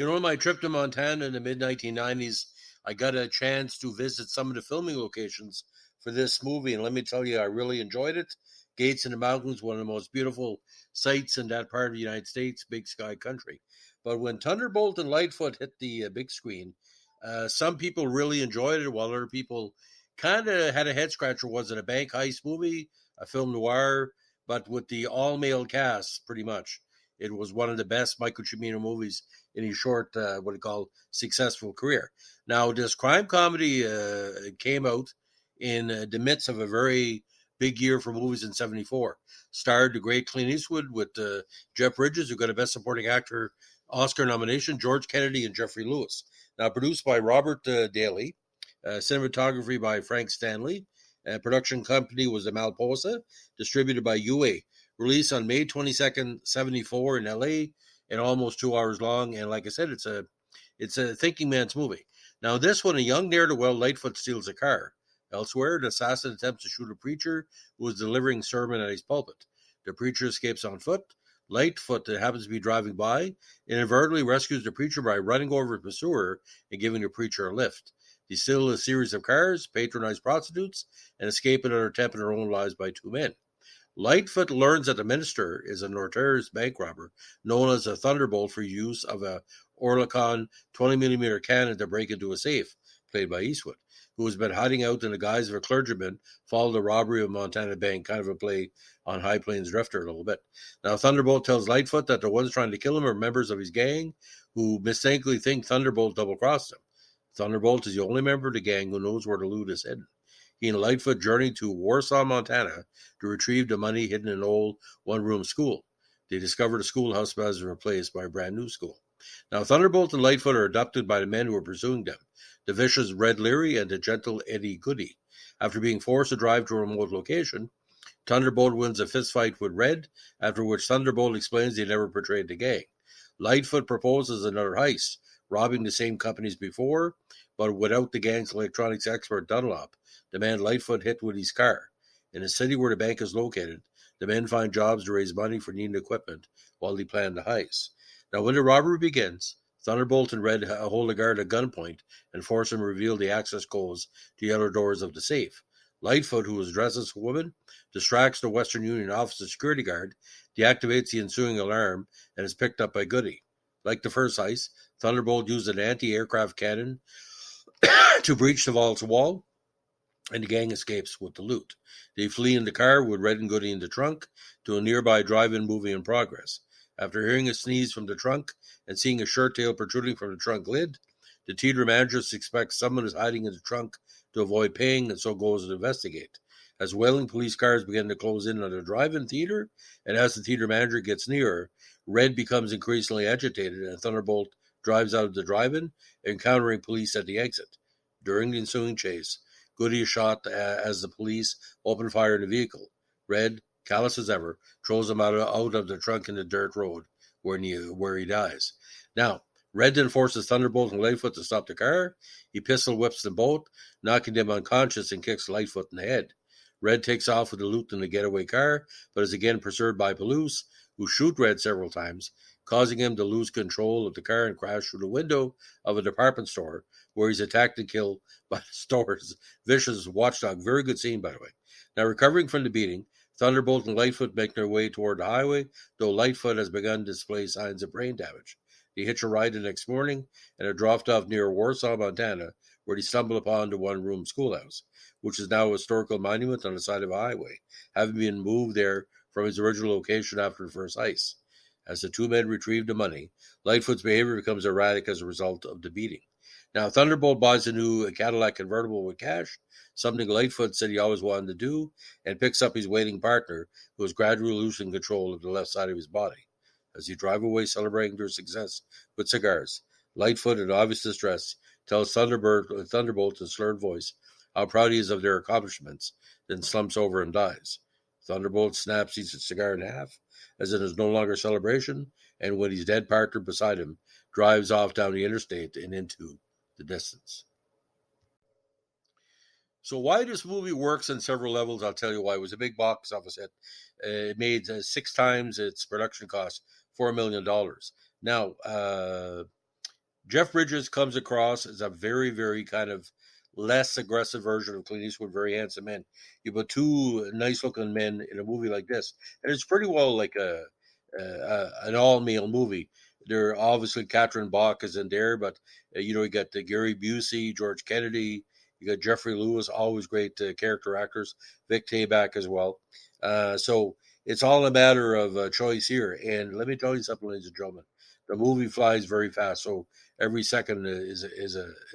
On my trip to Montana in the mid 1990s, I got a chance to visit some of the filming locations for this movie, and let me tell you, I really enjoyed it. Gates in the Mountains, one of the most beautiful sights in that part of the United States, big sky country. But when Thunderbolt and Lightfoot hit the big screen, some people really enjoyed it, while other people kind of had a head scratcher. Was it a bank heist movie, a film noir? But with the all male cast, pretty much, it was one of the best Michael Cimino movies in his short, what he call successful career. Now, this crime comedy came out in the midst of a very big year for movies in '74. Starred the great Clint Eastwood with Jeff Bridges, who got a Best Supporting Actor Oscar nomination, George Kennedy, and Jeffrey Lewis. Now, produced by Robert Daly, cinematography by Frank Stanley, production company was the Malposa, distributed by UA. Released on May 22nd, '74 in LA, and almost 2 hours long. And like I said, it's a thinking man's movie. Now, this one, a young ne'er-do-well, Lightfoot steals a car. Elsewhere, an assassin attempts to shoot a preacher who is delivering a sermon at his pulpit. The preacher escapes on foot. Lightfoot, that happens to be driving by, inadvertently rescues the preacher by running over his pursuer and giving the preacher a lift. They steal a series of cars, patronize prostitutes, and escape in an attempt on their own lives by two men. Lightfoot learns that the minister is a notorious bank robber known as a Thunderbolt for use of a Oerlikon 20mm cannon to break into a safe, played by Eastwood, who has been hiding out in the guise of a clergyman following the robbery of Montana Bank, kind of a play on High Plains Drifter a little bit. Now, Thunderbolt tells Lightfoot that the ones trying to kill him are members of his gang who mistakenly think Thunderbolt double-crossed him. Thunderbolt is the only member of the gang who knows where the loot is hidden. He and Lightfoot journeyed to Warsaw, Montana to retrieve the money hidden in an old one-room school. They discovered the schoolhouse has been replaced by a brand new school. Now, Thunderbolt and Lightfoot are abducted by the men who are pursuing them, the vicious Red Leary and the gentle Eddie Goody. After being forced to drive to a remote location, Thunderbolt wins a fistfight with Red, after which Thunderbolt explains he never betrayed the gang. Lightfoot proposes another heist, robbing the same companies before, but without the gang's electronics expert Dunlop, the man Lightfoot hit with his car. In the city where the bank is located, the men find jobs to raise money for needed equipment while they plan the heist. Now, when the robbery begins, Thunderbolt and Red hold the guard at gunpoint and force him to reveal the access codes to the outer doors of the safe. Lightfoot, who is dressed as a woman, distracts the Western Union office security guard, deactivates the ensuing alarm, and is picked up by Goody. Like the first heist, Thunderbolt used an anti-aircraft cannon to breach the vault's wall, and the gang escapes with the loot. They flee in the car with Red and Goody in the trunk to a nearby drive-in movie in progress. After hearing a sneeze from the trunk and seeing a shirt tail protruding from the trunk lid, the theater manager suspects someone is hiding in the trunk to avoid paying, and so goes to investigate. As wailing police cars begin to close in on the drive-in theater, and as the theater manager gets nearer, Red becomes increasingly agitated, and Thunderbolt drives out of the drive-in, encountering police at the exit. During the ensuing chase, Goody is shot as the police open fire in the vehicle. Red, callous as ever, throws him out of the trunk in the dirt road where he dies. Now, Red then forces Thunderbolt and Lightfoot to stop the car. He pistol whips them both, knocking them unconscious, and kicks Lightfoot in the head. Red takes off with the loot in the getaway car, but is again pursued by police, who shoot Red several times, causing him to lose control of the car and crash through the window of a department store, where he's attacked and killed by the store's vicious watchdog. Very good scene, by the way. Now, recovering from the beating, Thunderbolt and Lightfoot make their way toward the highway, though Lightfoot has begun to display signs of brain damage. They hitch a ride the next morning and are dropped off near Warsaw, Montana, where they stumble upon the one-room schoolhouse, which is now a historical monument on the side of a highway, having been moved there from its original location after the first heist. As the two men retrieve the money, Lightfoot's behavior becomes erratic as a result of the beating. Now, Thunderbolt buys a new Cadillac convertible with cash, something Lightfoot said he always wanted to do, and picks up his waiting partner, who is gradually losing control of the left side of his body. As they drive away celebrating their success with cigars, Lightfoot, in obvious distress, tells Thunderbolt in a slurred voice how proud he is of their accomplishments, then slumps over and dies. Thunderbolt snaps his cigar in half, as it is no longer celebration, and with his dead partner beside him, drives off down the interstate and into the distance. So why this movie works on several levels, I'll tell you why. It was a big box office hit. It made 6 times its production cost, $4 million. Now, Jeff Bridges comes across as a very, very kind of less aggressive version of Clint Eastwood, very handsome man. You put two nice looking men in a movie like this, and it's pretty well like an all male movie. There obviously Catherine Bach is in there, but you got Gary Busey, George Kennedy, you got Jeffrey Lewis, always great character actors, Vic Tayback as well. So it's all a matter of choice here. And let me tell you something, ladies and gentlemen, the movie flies very fast. So every second is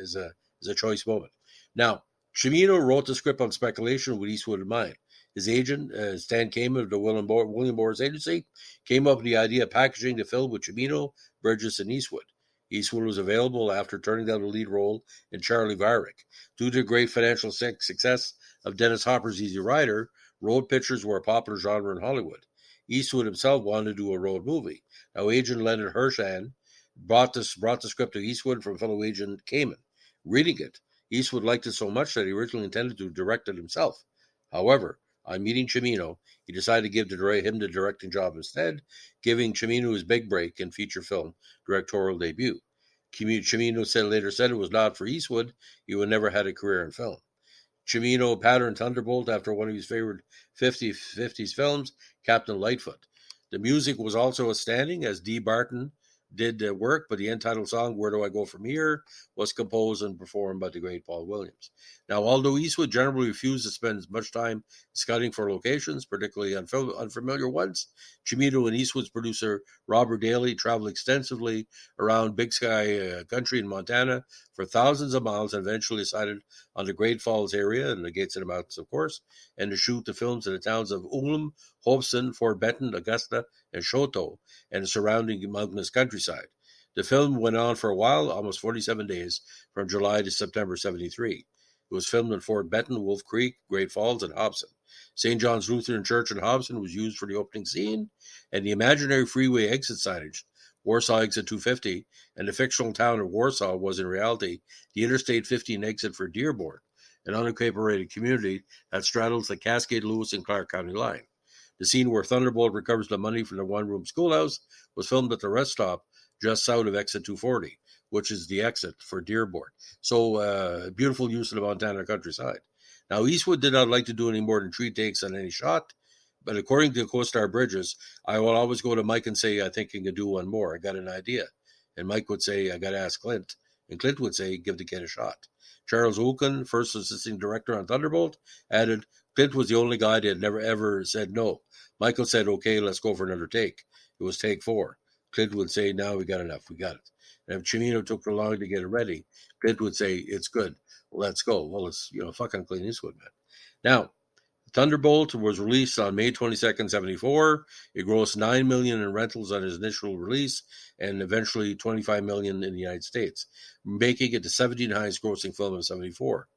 a choice moment. Now, Cimino wrote the script on speculation with Eastwood in mind. His agent, Stan Kamen of the William Morris Agency, came up with the idea of packaging the film with Cimino, Bridges, and Eastwood. Eastwood was available after turning down the lead role in Charlie Varick. Due to the great financial success of Dennis Hopper's Easy Rider, road pictures were a popular genre in Hollywood. Eastwood himself wanted to do a road movie. Now, agent Leonard Hershan brought the script to Eastwood from fellow agent Kamen. Reading it, Eastwood liked it so much that he originally intended to direct it himself. However, on meeting Cimino, he decided to give him the directing job instead, giving Cimino his big break in feature film directorial debut. Cimino later said it was not for Eastwood. He would never had a career in film. Cimino patterned Thunderbolt after one of his favorite 50s films, Captain Lightfoot. The music was also outstanding, as Dee Barton did work, but the end title song, Where Do I Go From Here, was composed and performed by the great Paul Williams. Now, although Eastwood generally refused to spend much time scouting for locations, particularly unfamiliar ones, Cimino and Eastwood's producer, Robert Daly, traveled extensively around Big Sky country in Montana for thousands of miles and eventually decided on the Great Falls area and the Gates of the Mountains, of course, and to shoot the films in the towns of Ullum, Houston, Fort Benton, Augusta, and Choteau, and the surrounding mountainous countryside. The film went on for a while, almost 47 days, from July to September 73. It was filmed in Fort Benton, Wolf Creek, Great Falls, and Hobson. St. John's Lutheran Church in Hobson was used for the opening scene, and the imaginary freeway exit signage, Warsaw Exit 250, and the fictional town of Warsaw was in reality the Interstate 15 exit for Dearborn, an unincorporated community that straddles the Cascade, Lewis, and Clark County line. The scene where Thunderbolt recovers the money from the one-room schoolhouse was filmed at the rest stop just south of Exit 240, which is the exit for Dearborn. So, beautiful use of the Montana countryside. Now, Eastwood did not like to do any more than 3 takes on any shot, but according to co-star Bridges, I will always go to Mike and say, I think I can do one more. I got an idea. And Mike would say, I got to ask Clint. And Clint would say, give the kid a shot. Charles Wilkin, first assisting director on Thunderbolt, added, Clint was the only guy that had never ever said no. Michael said, okay, let's go for another take. It was take 4. Clint would say, now we got enough. We got it. And if Cimino took too long to get it ready, Clint would say, it's good. Let's go. Well, it's, fucking Clint Eastwood, man. Now, Thunderbolt was released on May 22nd, 74. It grossed $9 million in rentals on its initial release and eventually $25 million in the United States, making it the 17th highest grossing film of 74.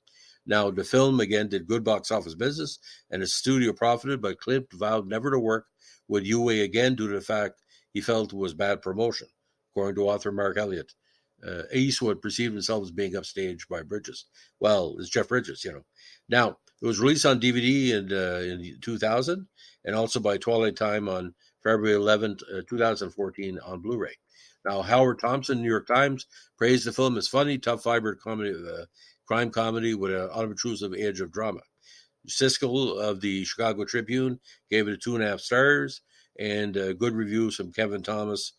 Now, the film, again, did good box office business, and its studio profited, but Clint vowed never to work with UA again due to the fact he felt it was bad promotion, according to author Mark Elliott. Eastwood perceived himself as being upstaged by Bridges. Well, it's Jeff Bridges, Now, it was released on DVD in 2000 and also by Twilight Time on February 11th, 2014 on Blu-ray. Now, Howard Thompson, New York Times, praised the film as funny, tough-fibered crime comedy with an unobtrusive edge of drama. Siskel of the Chicago Tribune gave it 2.5 stars, and good reviews from Kevin Thomas,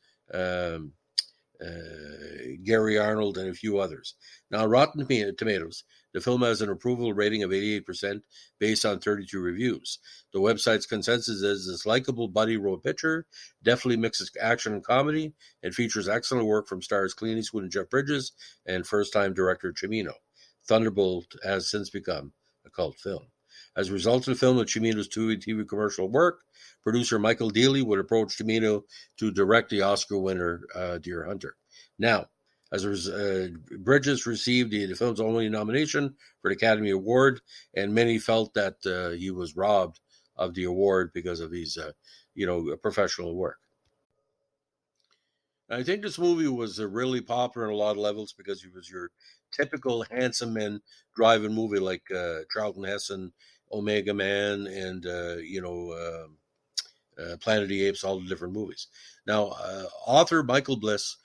Gary Arnold, and a few others. Now, Rotten Tomatoes, the film has an approval rating of 88% based on 32 reviews. The website's consensus is this likable buddy road picture definitely mixes action and comedy and features excellent work from stars Clint Eastwood and Jeff Bridges and first-time director Cimino. Thunderbolt has since become a cult film. As a result of the film and Cimino's TV commercial work, producer Michael Dealey would approach Cimino to direct the Oscar winner Deer Hunter. Now, Bridges received the film's only nomination for the Academy Award, and many felt that he was robbed of the award because of his, professional work. I think this movie was really popular on a lot of levels because it was your typical handsome men driving movie like Charlton Heston, Omega Man, and Planet of the Apes, all the different movies. Now, author Michael Bliss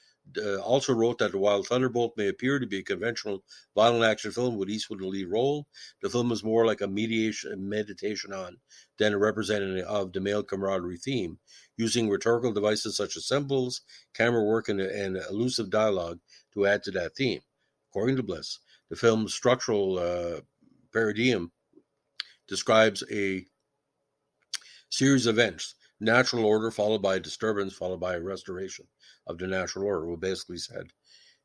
Also wrote that while Thunderbolt may appear to be a conventional violent action film with Eastwood in the lead role, the film is more like a meditation on than a representative of the male camaraderie theme, using rhetorical devices such as symbols, camera work, and elusive dialogue to add to that theme. According to Bliss, the film's structural paradigm describes a series of events, natural order followed by a disturbance, followed by a restoration of the natural order. We basically said,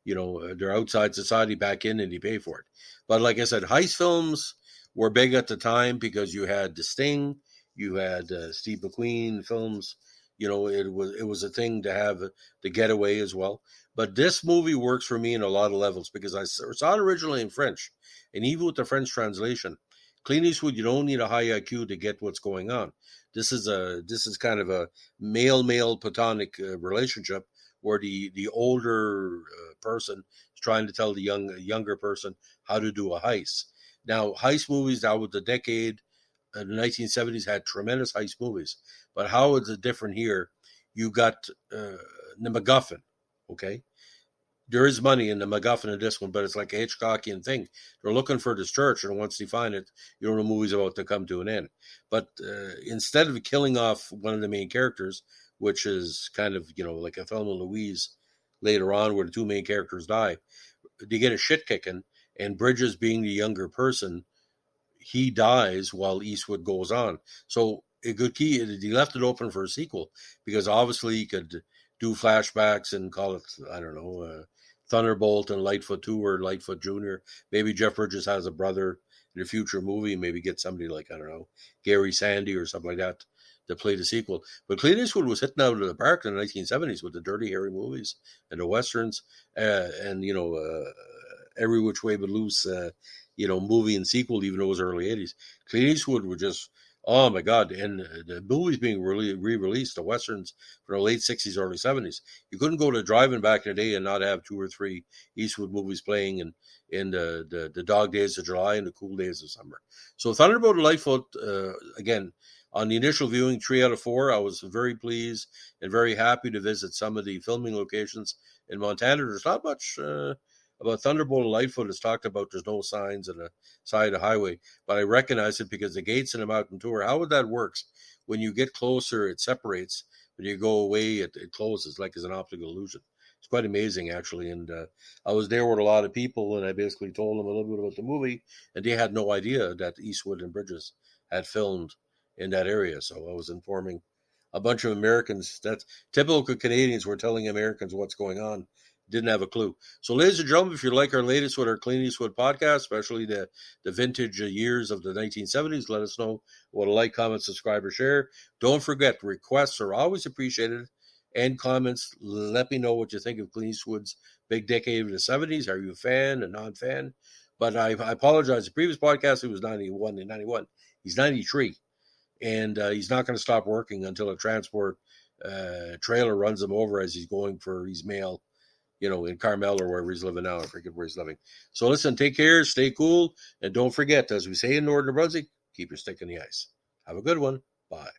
they're outside society, back in, and you pay for it. But like I said, heist films were big at the time because you had The Sting, you had Steve McQueen films. It was a thing to have the getaway as well. But this movie works for me in a lot of levels because I saw it originally in French, and even with the French translation, Clint Eastwood, you don't need a high IQ to get what's going on. This is kind of a male platonic relationship where the older person is trying to tell the younger person how to do a heist. Now, heist movies, that was the decade, the 1970s had tremendous heist movies. But how is it different here? You got the MacGuffin, okay? There is money in the MacGuffin of this one, but it's like a Hitchcockian thing. They're looking for this church, and once they find it, the movie's about to come to an end. But instead of killing off one of the main characters, which is kind of, like a Thelma and Louise later on where the two main characters die, they get a shit kicking, and Bridges, being the younger person, he dies while Eastwood goes on. So a good key, he left it open for a sequel because obviously he could do flashbacks and call it, I don't know, Thunderbolt and Lightfoot 2 or Lightfoot Jr. Maybe Jeff Bridges has a brother in a future movie, maybe get somebody like, I don't know, Gary Sandy or something like that to play the sequel. But Clint Eastwood was hitting out of the park in the 1970s with the Dirty Harry movies and the Westerns and Every Which Way But Loose, movie and sequel, even though it was early 80s. Clint Eastwood were just, oh my God. And the movies being really re-released, the Westerns from the late 60s, early 70s. You couldn't go to drive-in back in the day and not have 2 or 3 Eastwood movies playing in the dog days of July and the cool days of summer. So Thunderbolt and Lightfoot, again, on the initial viewing, 3 out of 4, I was very pleased and very happy to visit some of the filming locations in Montana. There's not much about Thunderbolt and Lightfoot is talked about. There's no signs on the side of the highway, but I recognize it because the gates in the mountain tour, how would that works? When you get closer, it separates. When you go away, it closes like as an optical illusion. It's quite amazing, actually. And I was there with a lot of people, and I basically told them a little bit about the movie, and they had no idea that Eastwood and Bridges had filmed in that area. So I was informing a bunch of Americans. That typical Canadians were telling Americans what's going on. Didn't have a clue. So, ladies and gentlemen, if you like our latest with our Clint Eastwood podcast, especially the vintage years of the 1970s, let us know. What a like, comment, subscribe, or share. Don't forget, requests are always appreciated. And comments, let me know what you think of Clint Eastwood's big decade of the 70s. Are you a fan, a non-fan? But I apologize. The previous podcast, he was 91 and 91. He's 93. And he's not going to stop working until a transport trailer runs him over as he's going for his mail, in Carmel or wherever he's living now. I forget where he's living. So listen, take care, stay cool, and don't forget, as we say in Northern Brunswick, keep your stick in the ice. Have a good one. Bye.